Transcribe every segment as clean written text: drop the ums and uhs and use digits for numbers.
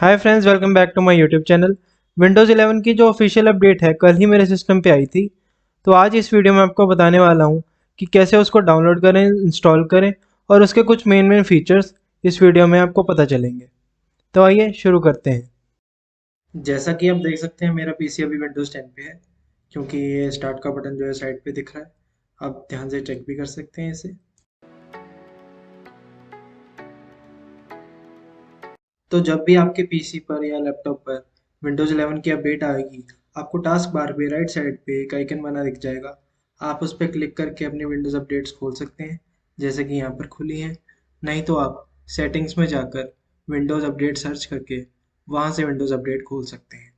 Hi friends, welcome back to my YouTube channel. Windows 11 की जो official update है कल ही मेरे सिस्टम पे आई थी। तो आज इस वीडियो में आपको बताने वाला हूँ कि कैसे उसको डाउनलोड करें, इंस्टॉल करें और उसके कुछ मेन फीचर्स इस वीडियो में आपको पता चलेंगे। तो आइए शुरू करते हैं। जैसा कि आप देख सकते हैं मेरा पीसी अभी विंडोज़ 10 पे है, क्योंकि ये स्टार्ट का बटन जो है साइड पे दिख रहा है। आप ध्यान से चेक भी कर सकते हैं इसे। तो जब भी आपके पीसी पर या लैपटॉप पर विंडोज़ 11 की अपडेट आएगी, आपको टास्क बार पे राइट साइड पे एक आइकन बना दिख जाएगा। आप उस पर क्लिक करके अपनी विंडोज़ अपडेट्स खोल सकते हैं, जैसे कि यहाँ पर खुली है। नहीं तो आप सेटिंग्स में जाकर विंडोज़ अपडेट सर्च करके वहाँ से विंडोज़ अपडेट खोल सकते हैं।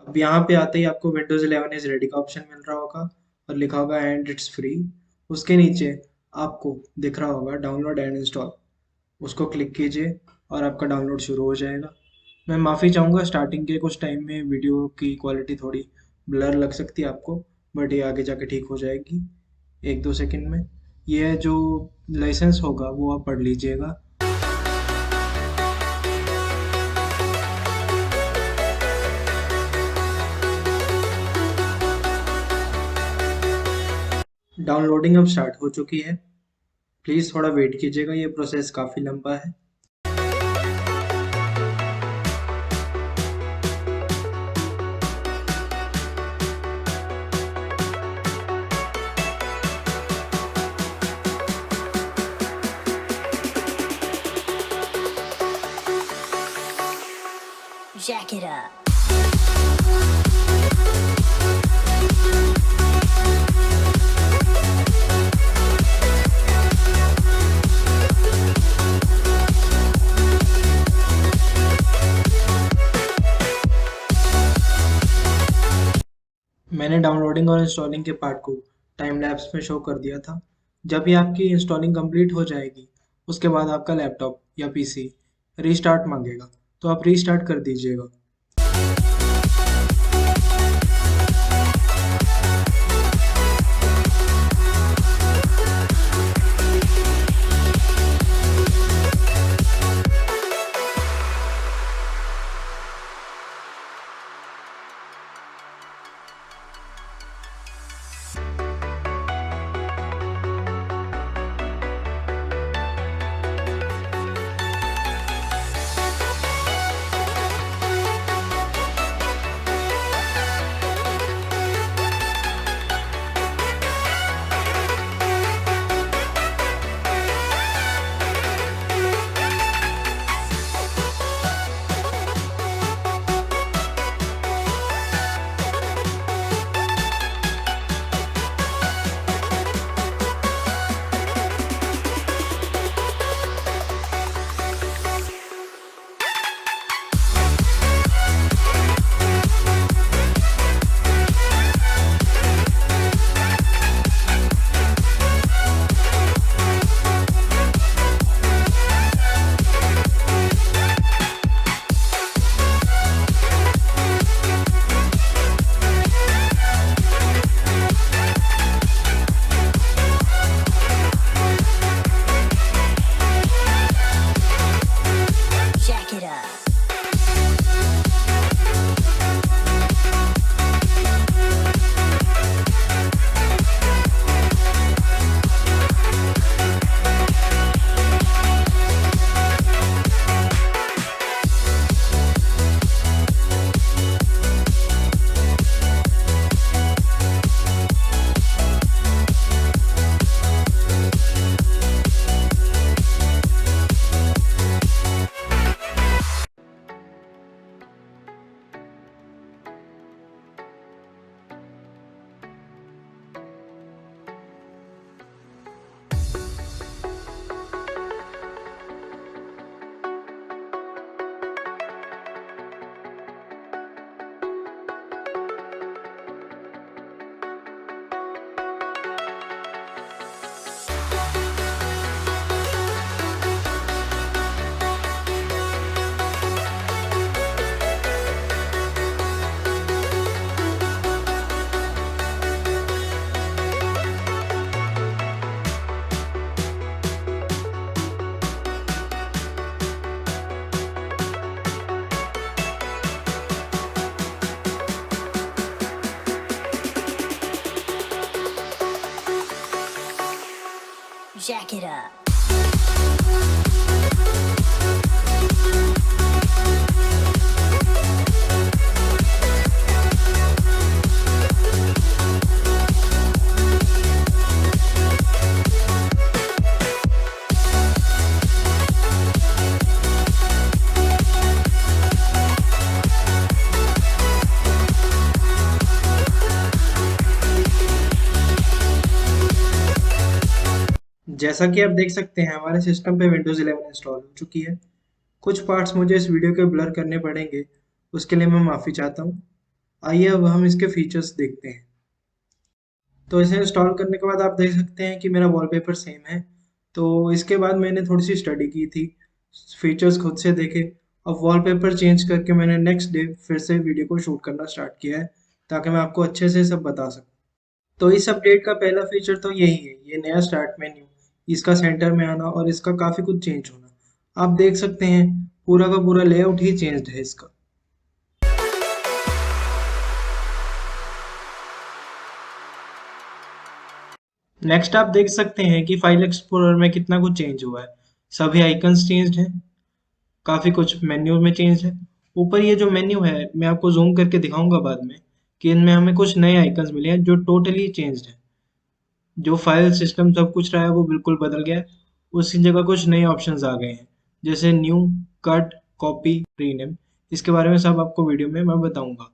अब यहाँ पे आते ही आपको विंडोज़ 11 इज रेडी का ऑप्शन मिल रहा होगा और लिखा होगा एंड इट्स फ्री। उसके नीचे आपको दिख रहा होगा डाउनलोड एंड इंस्टॉल। उसको क्लिक कीजिए और आपका डाउनलोड शुरू हो जाएगा। मैं माफ़ी चाहूँगा, स्टार्टिंग के कुछ टाइम में वीडियो की क्वालिटी थोड़ी ब्लर लग सकती है आपको, बट ये आगे जाके ठीक हो जाएगी 1-2 सेकंड में। ये जो लाइसेंस होगा वो आप पढ़ लीजिएगा। डाउनलोडिंग अब स्टार्ट हो चुकी है। प्लीज़ थोड़ा वेट कीजिएगा, ये प्रोसेस काफ़ी लंबा है। Jack it up. मैंने डाउनलोडिंग और इंस्टॉलिंग के पार्ट को टाइम लैप्स में शो कर दिया था। जब ये आपकी इंस्टॉलिंग कंप्लीट हो जाएगी, उसके बाद आपका लैपटॉप या पीसी रीस्टार्ट मांगेगा, तो आप रीस्टार्ट कर दीजिएगा। Jack it up. जैसा कि आप देख सकते हैं हमारे सिस्टम पे विंडोज़ 11 इंस्टॉल हो चुकी है। कुछ पार्ट्स मुझे इस वीडियो के ब्लर करने पड़ेंगे, उसके लिए मैं माफ़ी चाहता हूँ। आइए अब हम इसके फीचर्स देखते हैं। तो इसे इंस्टॉल करने के बाद आप देख सकते हैं कि मेरा वॉलपेपर सेम है। तो इसके बाद मैंने थोड़ी सी स्टडी की थी, फीचर्स खुद से देखे। अब वॉलपेपर चेंज करके मैंने नेक्स्ट डे फिर से वीडियो को शूट करना स्टार्ट किया है, ताकि मैं आपको अच्छे से सब बता सकूँ। तो इस अपडेट का पहला फीचर तो यही है, ये नया स्टार्ट मेन्यू, इसका सेंटर में आना और इसका काफ़ी कुछ चेंज होना। आप देख सकते हैं पूरा का पूरा लेआउट ही चेंज्ड है इसका। नेक्स्ट आप देख सकते हैं कि फाइल एक्सप्लोरर में कितना कुछ चेंज हुआ है। सभी आइकन्स चेंज्ड हैं, काफ़ी कुछ मेन्यू में चेंज है। ऊपर ये जो मेन्यू है मैं आपको जूम करके दिखाऊंगा बाद में, कि इनमें हमें कुछ नए आइकन्स मिले हैं जो टोटली चेंज्ड है। जो फाइल सिस्टम सब कुछ रहा है वो बिल्कुल बदल गया है। उसकी जगह कुछ नए ऑप्शंस आ गए हैं, जैसे न्यू, कट, कॉपी, रीनेम। इसके बारे में सब आपको वीडियो में मैं बताऊंगा।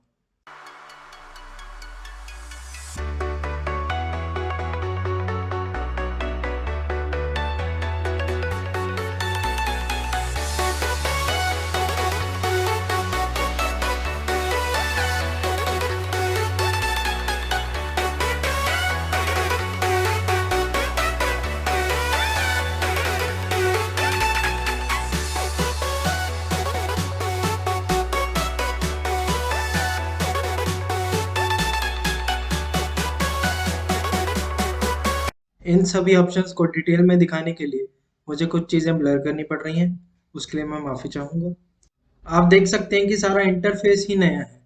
इन सभी ऑप्शंस को डिटेल में दिखाने के लिए मुझे कुछ चीज़ें ब्लर करनी पड़ रही हैं, उसके लिए मैं माफ़ी चाहूँगा। आप देख सकते हैं कि सारा इंटरफेस ही नया है।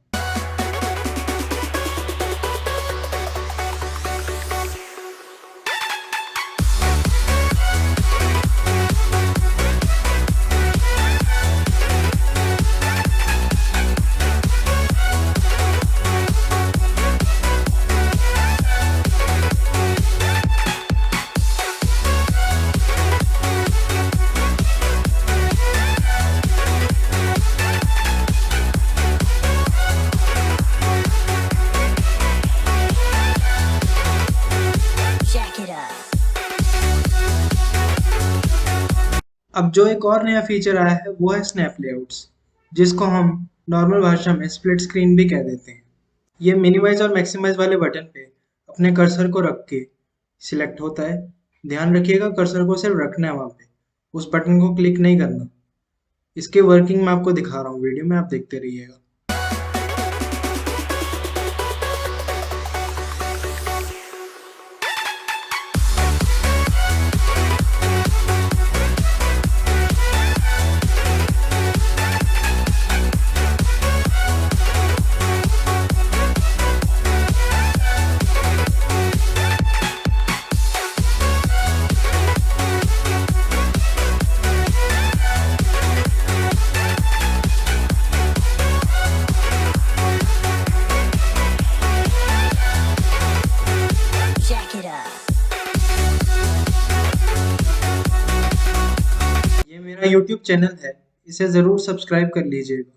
Jack it up. अब जो एक और नया फीचर आया है वो है स्नैप लेआउट्स, जिसको हम नॉर्मल भाषा में स्प्लिट स्क्रीन भी कह देते हैं। ये मिनिमाइज और मैक्सिमाइज वाले बटन पे अपने कर्सर को रख के सिलेक्ट होता है। ध्यान रखिएगा कर्सर को सिर्फ रखना है वहाँ पे, उस बटन को क्लिक नहीं करना। इसकी वर्किंग मैं आपको दिखा रहा हूँ वीडियो में, आप देखते रहिएगा। Jack it up. ये मेरा YouTube चैनल है, इसे ज़रूर सब्सक्राइब कर लीजिएगा।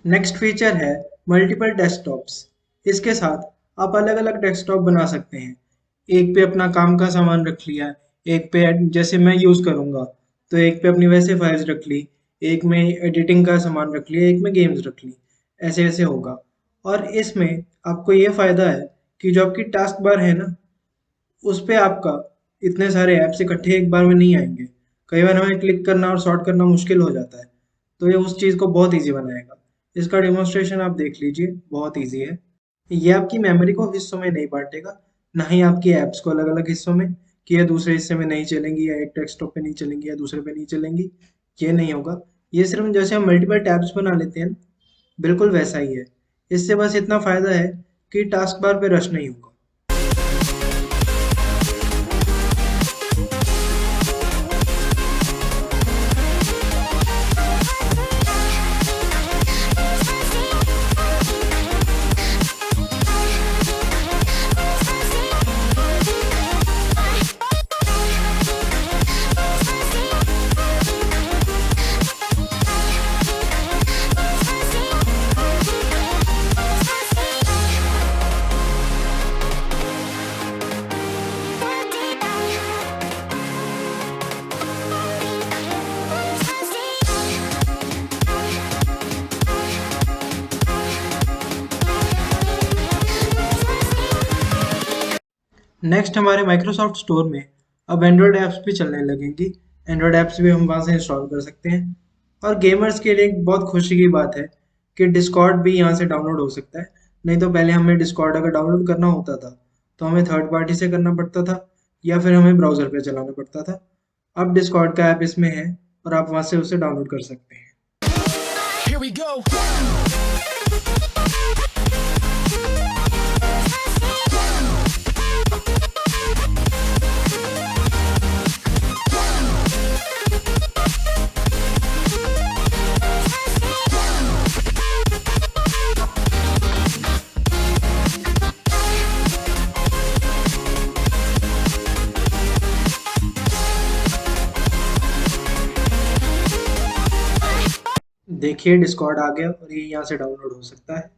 नेक्स्ट फीचर है मल्टीपल डेस्कटॉप्स। इसके साथ आप अलग अलग डेस्कटॉप बना सकते हैं। एक पे अपना काम का सामान रख लिया, एक पे जैसे मैं यूज करूंगा तो एक पे अपनी वैसे फाइल्स रख ली, एक में एडिटिंग का सामान रख लिया, एक में गेम्स रख ली। ऐसे ऐसे होगा। और इसमें आपको ये फायदा है कि जो आपकी टास्क बार है ना, उस पे आपका इतने सारे ऐप्स इकट्ठे एक बार में नहीं आएंगे। कई बार हमें क्लिक करना और सॉर्ट करना मुश्किल हो जाता है, तो ये उस चीज़ को बहुत ईजी बनाएगा। इसका डेमोन्स्ट्रेशन आप देख लीजिए, बहुत ईजी है। ये आपकी मेमोरी को हिस्सों में नहीं बांटेगा, ना ही आपकी ऐप्स को अलग अलग हिस्सों में, कि ये दूसरे हिस्से में नहीं चलेंगी या एक डेस्कटॉप पे नहीं चलेंगी या दूसरे पे नहीं चलेंगी। ये नहीं होगा। ये सिर्फ जैसे हम मल्टीपल टैब्स बना लेते हैं ना, बिल्कुल वैसा ही है। इससे बस इतना फायदा है कि टास्क बार पे रश नहीं होगा। नेक्स्ट हमारे माइक्रोसॉफ्ट स्टोर में अब एंड्रॉयड ऐप्स भी चलने लगेंगी। एंड्रॉयड ऐप्स भी हम वहाँ से इंस्टॉल कर सकते हैं। और गेमर्स के लिए एक बहुत खुशी की बात है कि डिस्कॉर्ड भी यहाँ से डाउनलोड हो सकता है। नहीं तो पहले हमें डिस्कॉर्ड अगर डाउनलोड करना होता था तो हमें थर्ड पार्टी से करना पड़ता था, या फिर हमें ब्राउज़र पे चलाना पड़ता था। अब डिस्कॉर्ड का ऐप इसमें है और आप वहाँ से उसे डाउनलोड कर सकते हैं। Here we go. देखिए डिस्कॉर्ड आ गया और ये यहाँ से डाउनलोड हो सकता है।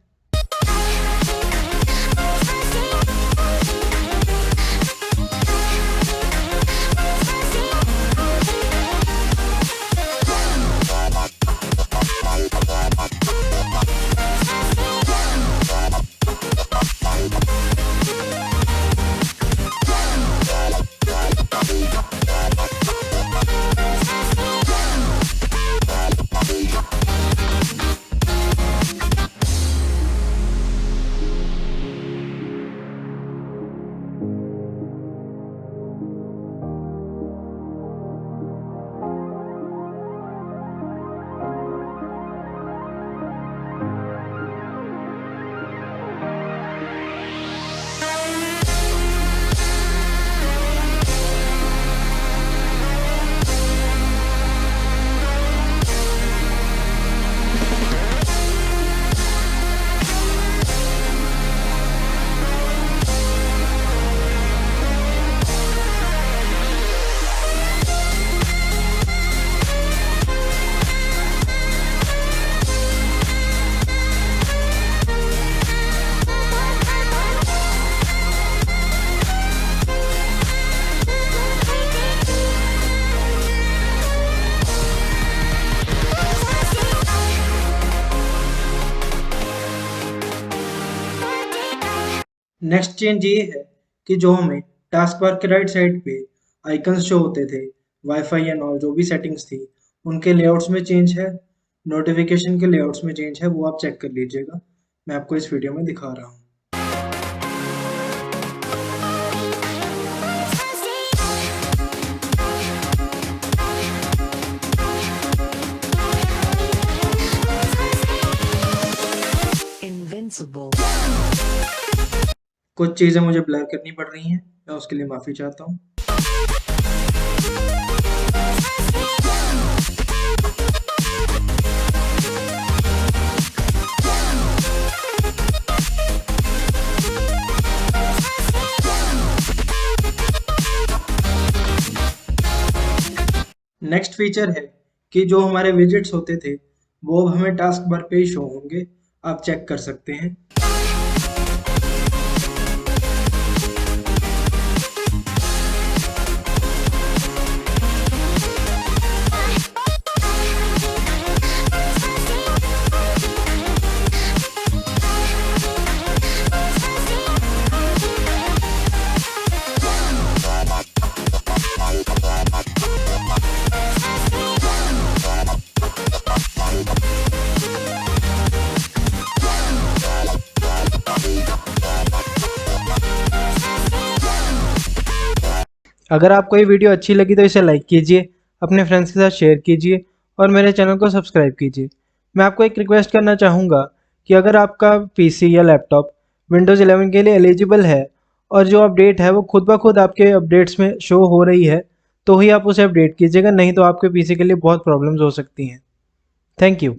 नेक्स्ट चेंज ये है कि जो हमें टास्क बार के राइट साइड पे आइकन्स शो होते थे, वाईफाई एंड ऑल जो भी सेटिंग्स थी, उनके लेआउट्स में चेंज है। नोटिफिकेशन के लेआउट्स में चेंज है, वो आप चेक कर लीजिएगा। मैं आपको इस वीडियो में दिखा रहा हूँ। Invincible. कुछ चीज़ें मुझे ब्लर करनी पड़ रही हैं, मैं उसके लिए माफ़ी चाहता हूँ। नेक्स्ट फीचर है कि जो हमारे विजेट्स होते थे वो अब हमें टास्क बार पे ही शो होंगे। आप चेक कर सकते हैं। अगर आपको ये वीडियो अच्छी लगी तो इसे लाइक कीजिए, अपने फ्रेंड्स के साथ शेयर कीजिए और मेरे चैनल को सब्सक्राइब कीजिए। मैं आपको एक रिक्वेस्ट करना चाहूँगा कि अगर आपका पीसी या लैपटॉप विंडोज़ 11 के लिए एलिजिबल है और जो अपडेट है वो खुद ब खुद आपके अपडेट्स में शो हो रही है, तो ही आप उसे अपडेट कीजिएगा, नहीं तो आपके पीसी के लिए बहुत प्रॉब्लम्स हो सकती हैं। Thank you.